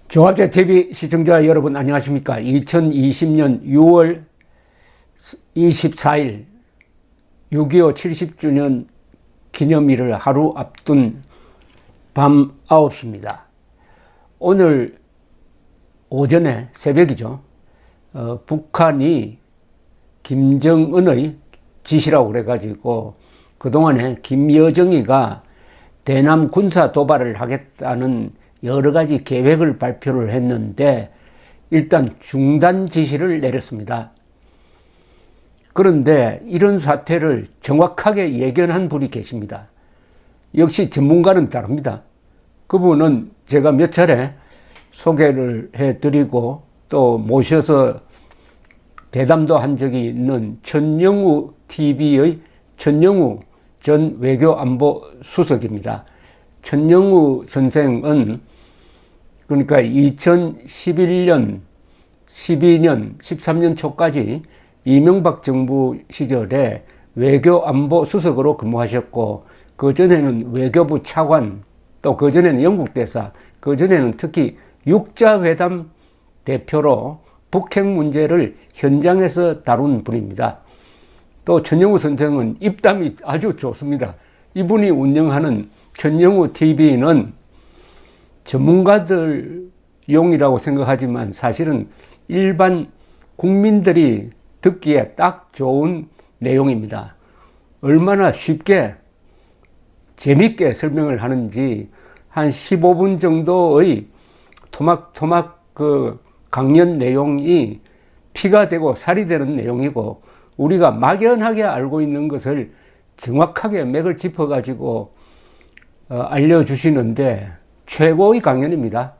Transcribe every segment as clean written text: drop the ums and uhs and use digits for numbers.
조합제TV 시청자 여러분 안녕하십니까. 2020년 6월 24일 6.25 70주년 기념일을 하루 앞둔 밤 9시입니다. 오늘 오전에 새벽이죠. 북한이 김정은의 지시라고 그래가지고 그동안에 김여정이가 대남 군사 도발을 하겠다는 여러 가지 계획을 발표를 했는데 일단 중단 지시를 내렸습니다. 그런데 이런 사태를 정확하게 예견한 분이 계십니다. 역시 전문가는 다릅니다. 그분은 제가 몇 차례 소개를 해드리고 또 모셔서 대담도 한 적이 있는 천영우 TV의 천영우 전 외교안보 수석입니다. 천영우 선생은 그러니까 2011년, 12년, 13년 초까지 이명박 정부 시절에 외교안보 수석으로 근무하셨고 그전에는 외교부 차관, 또 그전에는 영국 대사, 그전에는 특히 육자회담 대표로 북핵 문제를 현장에서 다룬 분입니다. 또 천영우 선생은 입담이 아주 좋습니다. 이분이 운영하는 천영우 TV는 전문가들용이라고 생각하지만 사실은 일반 국민들이 듣기에 딱 좋은 내용입니다. 얼마나 쉽게 재밌게 설명을 하는지 한 15분 정도의 토막토막 그 강연 내용이 피가 되고 살이 되는 내용이고 우리가 막연하게 알고 있는 것을 정확하게 맥을 짚어가지고 알려주시는데 최고의 강연입니다.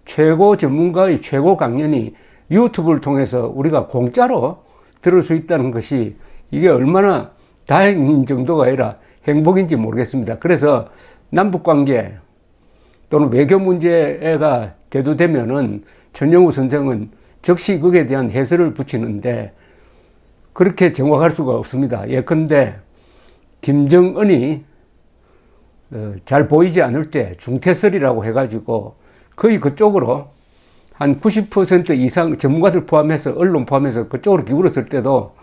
최고 전문가의 최고 강연이 유튜브를 통해서 우리가 공짜로 들을 수 있다는 것이 이게 얼마나 다행인 정도가 아니라 행복인지 모르겠습니다. 그래서 남북관계 또는 외교 문제가 대두되면은 천영우 선생은 즉시 거기에 대한 해설을 붙이는데 그렇게 정확할 수가 없습니다. 예컨대 김정은이 잘 보이지 않을 때 중태설이라고 해가지고 거의 그쪽으로 한 90% 이상 전문가들 포함해서 언론 포함해서 그쪽으로 기울었을 때도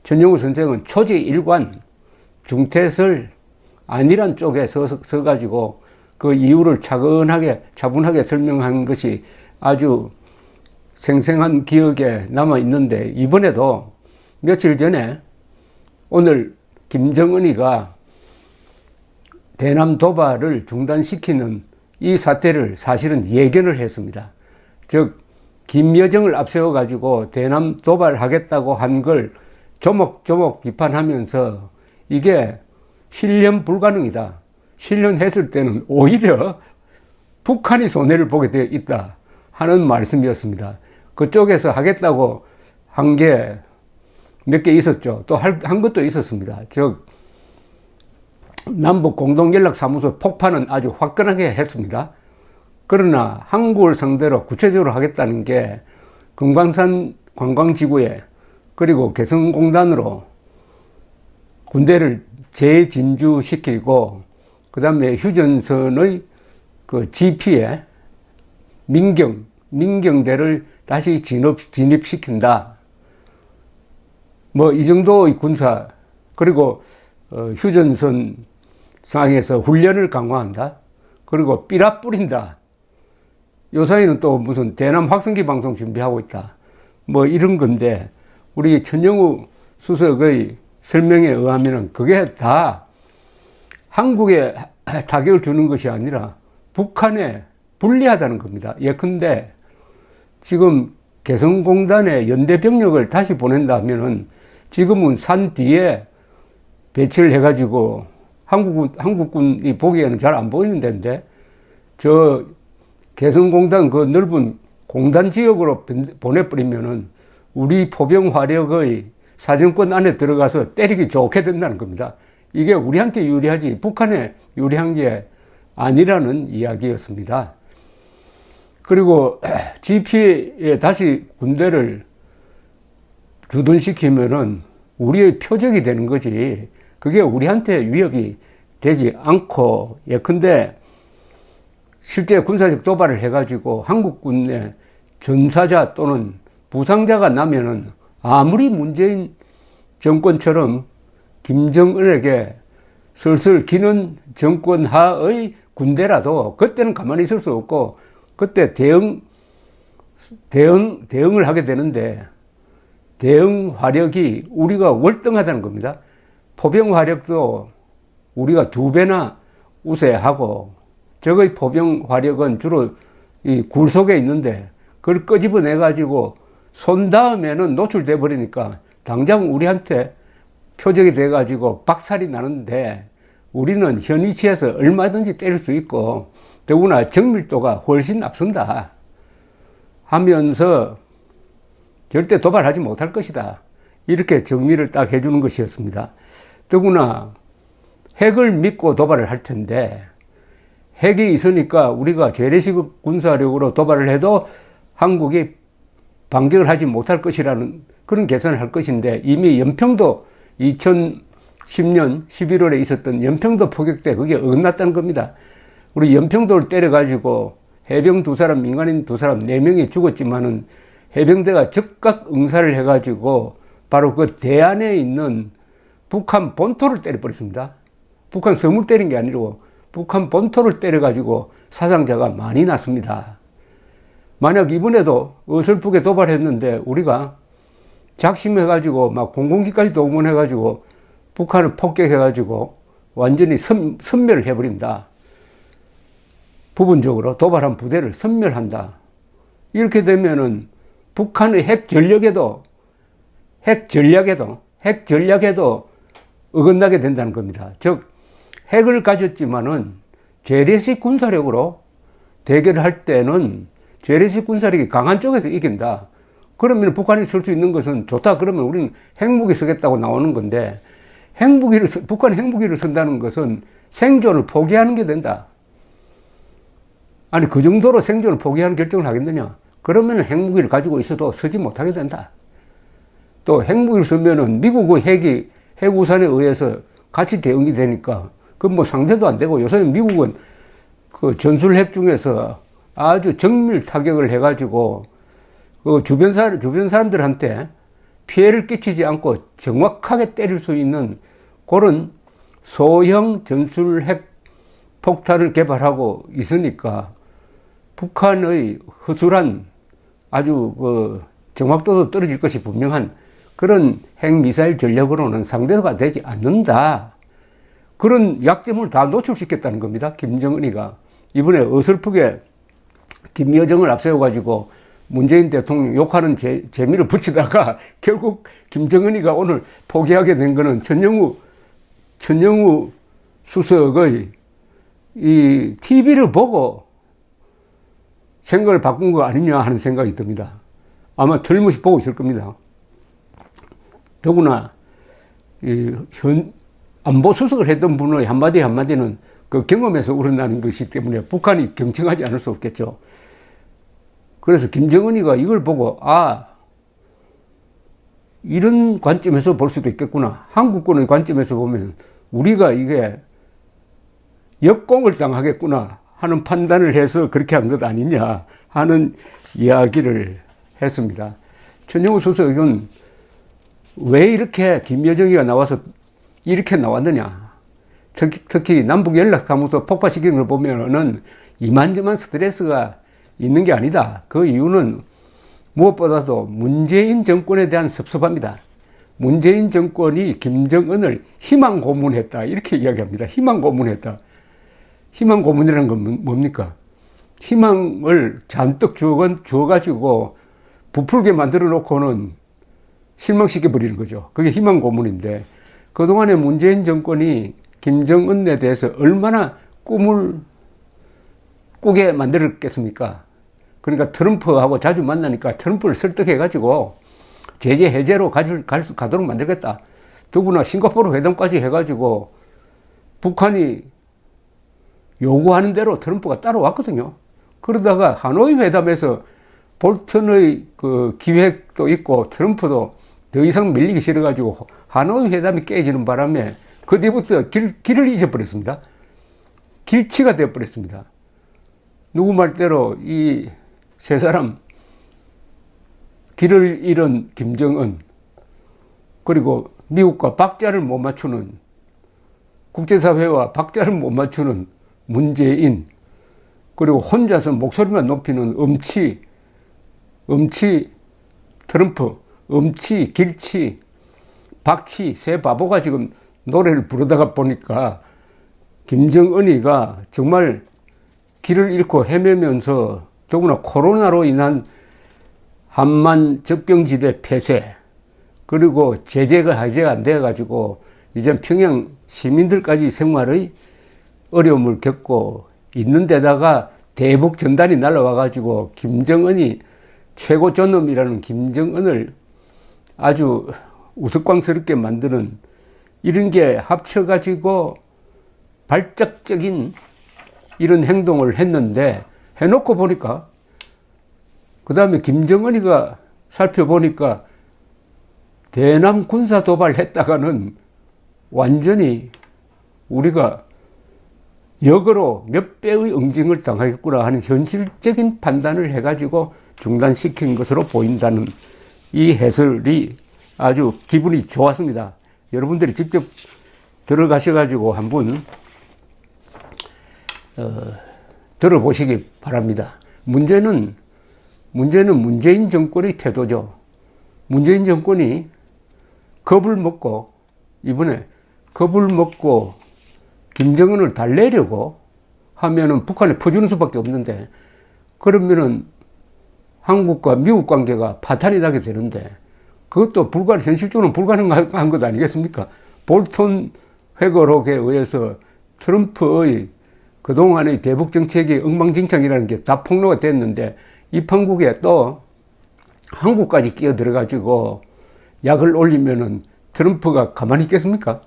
천영우 선생은 초지일관 중태설 아니란 쪽에 서가지고 그 이유를 차분하게 설명한 것이 아주 생생한 기억에 남아 있는데 이번에도 며칠 전에 오늘 김정은이가 대남 도발을 중단시키는 이 사태를 사실은 예견을 했습니다. 즉 김여정을 앞세워 가지고 대남 도발하겠다고 한 걸 조목조목 비판하면서 이게 실현 불가능이다. 실현했을 때는 오히려 북한이 손해를 보게 되어 있다 하는 말씀이었습니다. 그쪽에서 하겠다고 한 게 몇 개 있었죠. 또 한 것도 있었습니다. 즉 남북 공동연락사무소 폭파는 아주 화끈하게 했습니다. 그러나 한국을 상대로 구체적으로 하겠다는 게 금강산 관광지구에 그리고 개성공단으로 군대를 재진주시키고 그 다음에 휴전선의 그 GP에 민경대를 다시 진입시킨다. 뭐 이 정도의 군사 그리고 휴전선 상에서 훈련을 강화한다. 그리고 삐라 뿌린다. 요 사이는 또 무슨 대남 확성기 방송 준비하고 있다. 뭐 이런 건데 우리 천영우 수석의 설명에 의하면 그게 다 한국에 타격을 주는 것이 아니라 북한에 불리하다는 겁니다. 예컨대 지금 개성공단에 연대 병력을 다시 보낸다면은 지금은 산 뒤에 배치를 해가지고 한국군이 보기에는 잘 안 보이는 데인데 저 개성공단 그 넓은 공단 지역으로 보내버리면은 우리 포병 화력의 사정권 안에 들어가서 때리기 좋게 된다는 겁니다. 이게 우리한테 유리하지 북한에 유리한 게 아니라는 이야기였습니다. 그리고 GP에 다시 군대를 주둔시키면은 우리의 표적이 되는 거지 그게 우리한테 위협이 되지 않고 예컨대 실제 군사적 도발을 해가지고 한국군의 전사자 또는 부상자가 나면은 아무리 문재인 정권처럼 김정은에게 슬슬 기는 정권 하의 군대라도 그때는 가만히 있을 수 없고 그때 대응을 하게 되는데 대응 화력이 우리가 월등하다는 겁니다. 포병 화력도 우리가 2배나 우세하고 적의 포병 화력은 주로 이 굴 속에 있는데 그걸 끄집어내 가지고 쏜 다음에는 노출돼 버리니까 당장 우리한테 표적이 돼 가지고 박살이 나는데 우리는 현 위치에서 얼마든지 때릴 수 있고 더구나 정밀도가 훨씬 앞선다 하면서 절대 도발하지 못할 것이다. 이렇게 정리를 딱 해주는 것이었습니다. 더구나 핵을 믿고 도발을 할 텐데 핵이 있으니까 우리가 재래식 군사력으로 도발을 해도 한국이 반격을 하지 못할 것이라는 그런 계산을 할 것인데 이미 연평도 2010년 11월에 있었던 연평도 포격 때 그게 어긋났다는 겁니다. 우리 연평도를 때려가지고 해병 2사람, 민간인 2사람, 4명이 죽었지만은 해병대가 즉각 응사를 해가지고 바로 그 대안에 있는 북한 본토를 때려버렸습니다. 북한 섬을 때린 게 아니고 북한 본토를 때려가지고 사상자가 많이 났습니다. 만약 이번에도 어설프게 도발했는데 우리가 작심해가지고 막 공군기까지 동원해가지고 북한을 폭격해가지고 완전히 섬멸을 해버린다. 부분적으로 도발한 부대를 섬멸한다. 이렇게 되면은 북한의 핵 전략에도 어긋나게 된다는 겁니다. 즉 핵을 가졌지만은 재래식 군사력으로 대결을 할 때는 재래식 군사력이 강한 쪽에서 이긴다. 그러면 북한이 쓸 수 있는 것은 좋다. 그러면 우리는 핵무기 쓰겠다고 나오는 건데 북한이 핵무기를 쓴다는 것은 생존을 포기하는 게 된다. 아니 그 정도로 생존을 포기하는 결정을 하겠느냐. 그러면 핵무기를 가지고 있어도 쓰지 못하게 된다. 또 핵무기를 쓰면은 미국의 핵우산에 의해서 같이 대응이 되니까 그건 뭐 상대도 안 되고 요새는 미국은 그 전술핵 중에서 아주 정밀 타격을 해가지고 그 주변 사람들한테 피해를 끼치지 않고 정확하게 때릴 수 있는 그런 소형 전술핵 폭탄을 개발하고 있으니까 북한의 허술한 아주 그 정확도도 떨어질 것이 분명한 그런 핵미사일 전략으로는 상대가 되지 않는다. 그런 약점을 다 노출시켰다는 겁니다. 김정은이가. 이번에 어설프게 김여정을 앞세워가지고 문재인 대통령 욕하는 재미를 붙이다가 결국 김정은이가 오늘 포기하게 된 거는 천영우 수석의 이 TV를 보고 생각을 바꾼 거 아니냐 하는 생각이 듭니다. 아마 틀림없이 보고 있을 겁니다. 더구나 안보수석을 했던 분의 한마디는 그 경험에서 우러나는 것이기 때문에 북한이 경청하지 않을 수 없겠죠. 그래서 김정은이가 이걸 보고 이런 관점에서 볼 수도 있겠구나. 한국군의 관점에서 보면 우리가 이게 역공을 당하겠구나 하는 판단을 해서 그렇게 한 것 아니냐 하는 이야기를 했습니다. 천영우 수석은 왜 이렇게 김여정이가 나와서 이렇게 나왔느냐. 특히 남북연락사무소 폭파시키는 걸 보면은 이만저만 스트레스가 있는 게 아니다. 그 이유는 무엇보다도 문재인 정권에 대한 섭섭합니다. 문재인 정권이 김정은을 희망 고문했다. 이렇게 이야기합니다. 희망 고문했다. 희망 고문이라는 건 뭡니까? 희망을 잔뜩 주어가지고 부풀게 만들어 놓고는 실망시켜 버리는 거죠. 그게 희망 고문인데 그동안에 문재인 정권이 김정은에 대해서 얼마나 꿈을 꾸게 만들었겠습니까? 그러니까 트럼프하고 자주 만나니까 트럼프를 설득해가지고 제재 해제로 가도록 만들겠다. 더구나 싱가포르 회담까지 해가지고 북한이 요구하는 대로 트럼프가 따라왔거든요. 그러다가 하노이 회담에서 볼턴의 그 기획도 있고 트럼프도 더 이상 밀리기 싫어가지고 하노이 회담이 깨지는 바람에 그 뒤부터 길을 잊어버렸습니다. 길치가 되어버렸습니다. 누구 말대로 이 세 사람, 길을 잃은 김정은, 그리고 미국과 박자를 못 맞추는, 국제사회와 박자를 못 맞추는 문재인, 그리고 혼자서 목소리만 높이는 엄치 트럼프, 길치, 박치, 세 바보가 지금 노래를 부르다가 보니까 김정은이가 정말 길을 잃고 헤매면서 더구나 코로나로 인한 한만 적병지대 폐쇄, 그리고 제재가 해제가 안 돼가지고 이제 평양 시민들까지 생활의 어려움을 겪고 있는 데다가 대북 전단이 날라와가지고 김정은이 최고 존엄이라는 김정은을 아주 우스꽝스럽게 만드는 이런 게 합쳐가지고 발작적인 이런 행동을 했는데, 해놓고 보니까 그 다음에 김정은이가 살펴보니까 대남 군사 도발했다가는 완전히 우리가 역으로 몇 배의 응징을 당하겠구나 하는 현실적인 판단을 해가지고 중단시킨 것으로 보인다는 이 해설이 아주 기분이 좋았습니다. 여러분들이 직접 들어가셔가지고 한번 들어보시기 바랍니다. 문제는 문재인 정권의 태도죠. 문재인 정권이 이번에 겁을 먹고 김정은을 달래려고 하면은 북한에 퍼주는 수밖에 없는데, 그러면은 한국과 미국 관계가 파탄이 나게 되는데, 그것도 현실적으로 불가능한 것 아니겠습니까? 볼턴 회고록에 의해서 트럼프의 그동안의 대북 정책이 엉망진창이라는 게 다 폭로가 됐는데, 이 판국에 또 한국까지 끼어들어가지고 약을 올리면은 트럼프가 가만히 있겠습니까?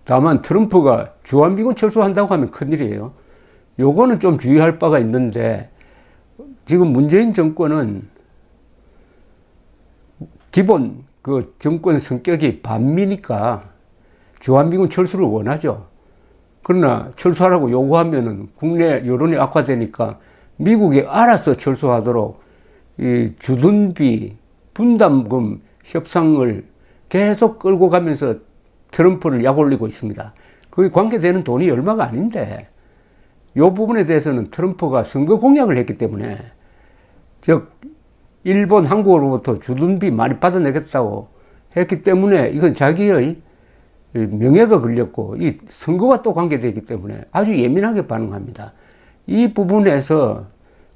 다만 트럼프가 주한미군 철수한다고 하면 큰일이에요. 요거는 좀 주의할 바가 있는데, 지금 문재인 정권은 기본 그 정권 성격이 반미니까 주한미군 철수를 원하죠. 그러나 철수하라고 요구하면은 국내 여론이 악화되니까 미국이 알아서 철수하도록 이 주둔비 분담금 협상을 계속 끌고 가면서 트럼프를 약올리고 있습니다. 그게 관계되는 돈이 얼마가 아닌데, 이 부분에 대해서는 트럼프가 선거 공약을 했기 때문에, 즉 일본, 한국으로부터 주둔비 많이 받아내겠다고 했기 때문에 이건 자기의 명예가 걸렸고 이 선거와 또 관계되기 때문에 아주 예민하게 반응합니다. 이 부분에서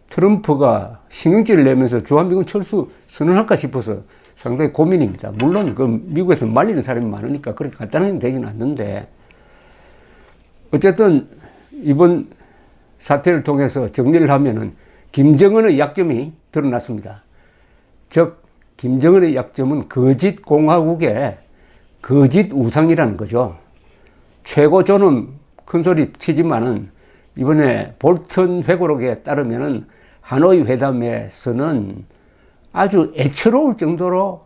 트럼프가 신경질을 내면서 주한미군 철수 선언할까 싶어서 상당히 고민입니다. 물론 그 미국에서 말리는 사람이 많으니까 그렇게 간단하게 되지는 않는데, 어쨌든 이번 사태를 통해서 정리를 하면은 김정은의 약점이 드러났습니다. 즉 김정은의 약점은 거짓 공화국의 거짓 우상이라는 거죠. 최고 존엄 큰소리 치지만은 이번에 볼턴 회고록에 따르면은 하노이 회담에서는 아주 애처로울 정도로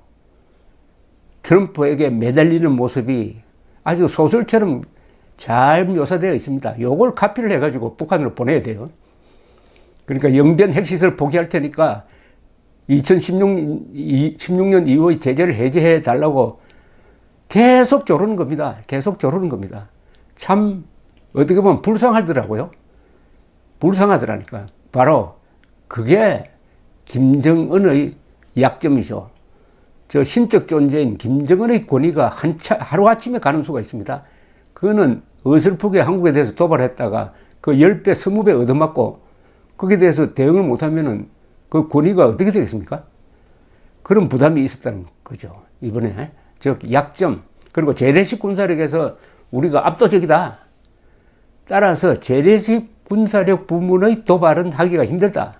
트럼프에게 매달리는 모습이 아주 소설처럼 잘 묘사되어 있습니다. 요걸 카피를 해가지고 북한으로 보내야 돼요. 그러니까 영변 핵시설 포기할 테니까 2016년 이후의 제재를 해제해 달라고 계속 조르는 겁니다. 계속 조르는 겁니다. 참 어떻게 보면 불쌍하더라고요. 불쌍하더라니까. 바로 그게 김정은의 약점이죠. 저 신적 존재인 김정은의 권위가 하루아침에 가는 수가 있습니다. 그거는 어설프게 한국에 대해서 도발했다가 그 10배, 20배 얻어맞고 거기에 대해서 대응을 못하면은 그 권위가 어떻게 되겠습니까? 그런 부담이 있었다는 거죠. 이번에. 즉, 약점. 그리고 재래식 군사력에서 우리가 압도적이다. 따라서 재래식 군사력 부문의 도발은 하기가 힘들다.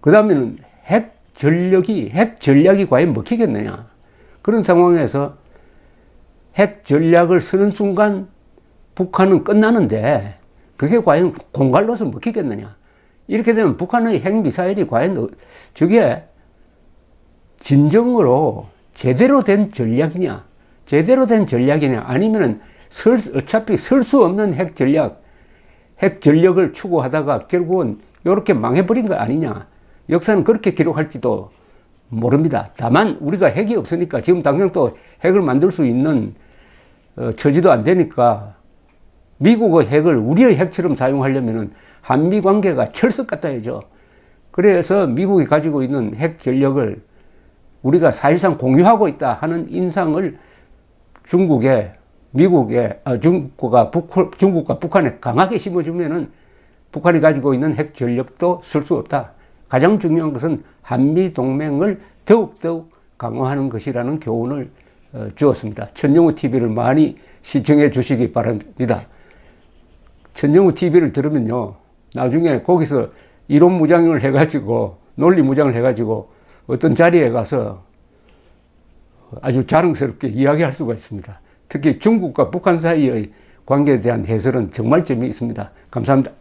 그 다음에는 핵 전략이 과연 먹히겠느냐. 그런 상황에서 핵 전략을 쓰는 순간 북한은 끝나는데 그게 과연 공갈로서 먹히겠느냐. 이렇게 되면 북한의 핵미사일이 과연 저게 진정으로 제대로 된 전략이냐, 아니면은 어차피 쓸 수 없는 핵 전략, 핵 전력을 추구하다가 결국은 이렇게 망해버린 거 아니냐. 역사는 그렇게 기록할지도 모릅니다. 다만 우리가 핵이 없으니까 지금 당장 또 핵을 만들 수 있는 처지도 안 되니까 미국의 핵을 우리의 핵처럼 사용하려면은 한미 관계가 철석 같아야죠. 그래서 미국이 가지고 있는 핵 전력을 우리가 사실상 공유하고 있다 하는 인상을 중국과 북한에 강하게 심어주면은 북한이 가지고 있는 핵 전력도 쓸 수 없다. 가장 중요한 것은 한미 동맹을 더욱더욱 강화하는 것이라는 교훈을 주었습니다. 천정우 TV를 많이 시청해 주시기 바랍니다. 천정우 TV를 들으면요, 나중에 거기서 이론 무장을 해가지고, 논리 무장을 해가지고 어떤 자리에 가서 아주 자랑스럽게 이야기할 수가 있습니다. 특히 중국과 북한 사이의 관계에 대한 해설은 정말 재미있습니다. 감사합니다.